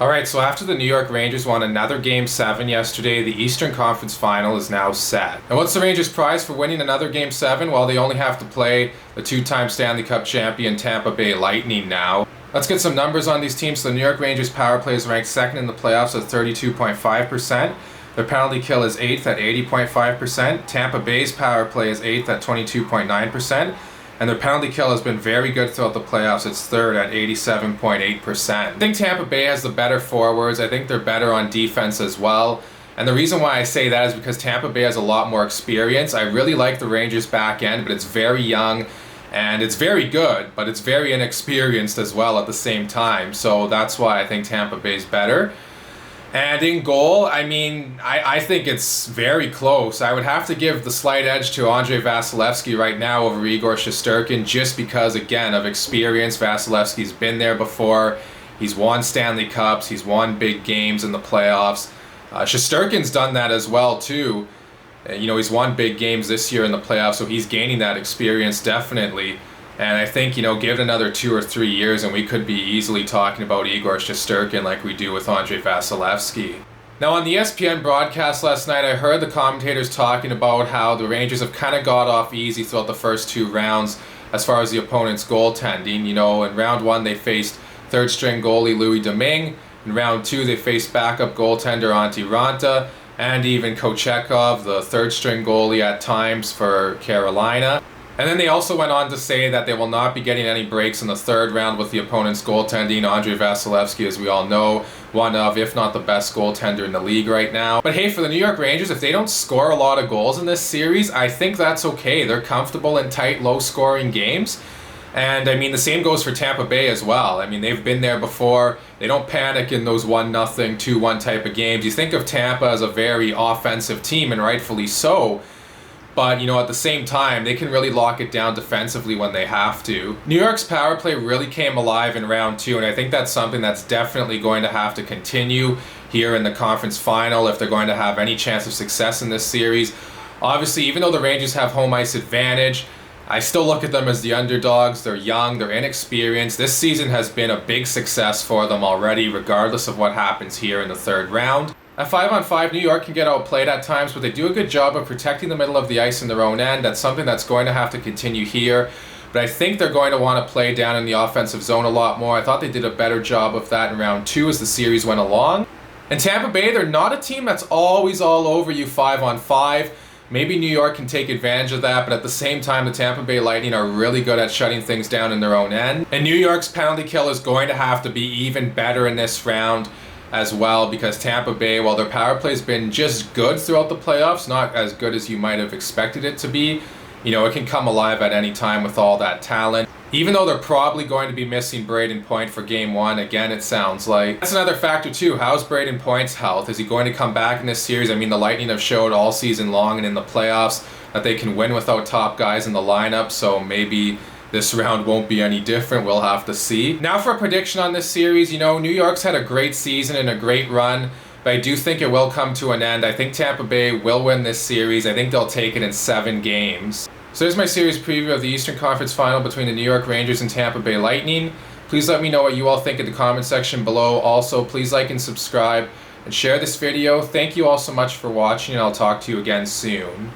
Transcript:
Alright, so after the New York Rangers won another Game 7 yesterday, the Eastern Conference Final is now set. And what's the Rangers' prize for winning another Game 7? Well, they only have to play the two-time Stanley Cup champion Tampa Bay Lightning now. Let's get some numbers on these teams. So the New York Rangers power play is ranked second in the playoffs at 32.5%. Their penalty kill is 8th at 80.5%. Tampa Bay's power play is 8th at 22.9%. And their penalty kill has been very good throughout the playoffs. It's third at 87.8%. I think Tampa Bay has the better forwards. I think they're better on defense as well. And the reason why I say that is because Tampa Bay has a lot more experience. I really like the Rangers back end, but it's very young and it's very good, but it's very inexperienced as well at the same time. So that's why I think Tampa Bay's better. And in goal, I think it's very close. I would have to give the slight edge to Andrei Vasilevskiy right now over Igor Shesterkin just because, again, of experience. Vasilevsky's been there before. He's won Stanley Cups. He's won big games in the playoffs. Shesterkin's done that as well, too. He's won big games this year in the playoffs, so he's gaining that experience definitely. And I think, give it another 2 or 3 years and we could be easily talking about Igor Shesterkin like we do with Andrei Vasilevskiy. Now on the ESPN broadcast last night, I heard the commentators talking about how the Rangers have kind of got off easy throughout the first 2 rounds as far as the opponent's goaltending. In round 1 they faced third-string goalie Louis Domingue. In round 2 they faced backup goaltender Antti Raanta and even Kochetkov, the third-string goalie at times for Carolina. And then they also went on to say that they will not be getting any breaks in the third round with the opponent's goaltending. Andrei Vasilevskiy, as we all know, one of, if not the best goaltender in the league right now. But hey, for the New York Rangers, if they don't score a lot of goals in this series, I think that's okay. They're comfortable in tight, low-scoring games. And, the same goes for Tampa Bay as well. They've been there before. They don't panic in those 1-0, 2-1 type of games. You think of Tampa as a very offensive team, and rightfully so. But, at the same time, they can really lock it down defensively when they have to. New York's power play really came alive in round 2, and I think that's something that's definitely going to have to continue here in the conference final if they're going to have any chance of success in this series. Obviously, even though the Rangers have home ice advantage, I still look at them as the underdogs. They're young, they're inexperienced. This season has been a big success for them already, regardless of what happens here in the third round. At 5-on-5, New York can get outplayed at times, but they do a good job of protecting the middle of the ice in their own end. That's something that's going to have to continue here. But I think they're going to want to play down in the offensive zone a lot more. I thought they did a better job of that in round 2 as the series went along. And Tampa Bay, they're not a team that's always all over you 5-on-5. Maybe New York can take advantage of that, but at the same time, the Tampa Bay Lightning are really good at shutting things down in their own end. And New York's penalty kill is going to have to be even better in this round as well, because Tampa Bay, while their power play's been just good throughout the playoffs, not as good as you might have expected it to be, it can come alive at any time with all that talent. Even though they're probably going to be missing Brayden Point for Game 1, again, it sounds like. That's another factor too. How's Brayden Point's health? Is he going to come back in this series? The Lightning have showed all season long and in the playoffs that they can win without top guys in the lineup, so maybe this round won't be any different. We'll have to see. Now for a prediction on this series, New York's had a great season and a great run, but I do think it will come to an end. I think Tampa Bay will win this series. I think they'll take it in 7 games. So there's my series preview of the Eastern Conference Final between the New York Rangers and Tampa Bay Lightning. Please let me know what you all think in the comment section below. Also, please like and subscribe and share this video. Thank you all so much for watching, and I'll talk to you again soon.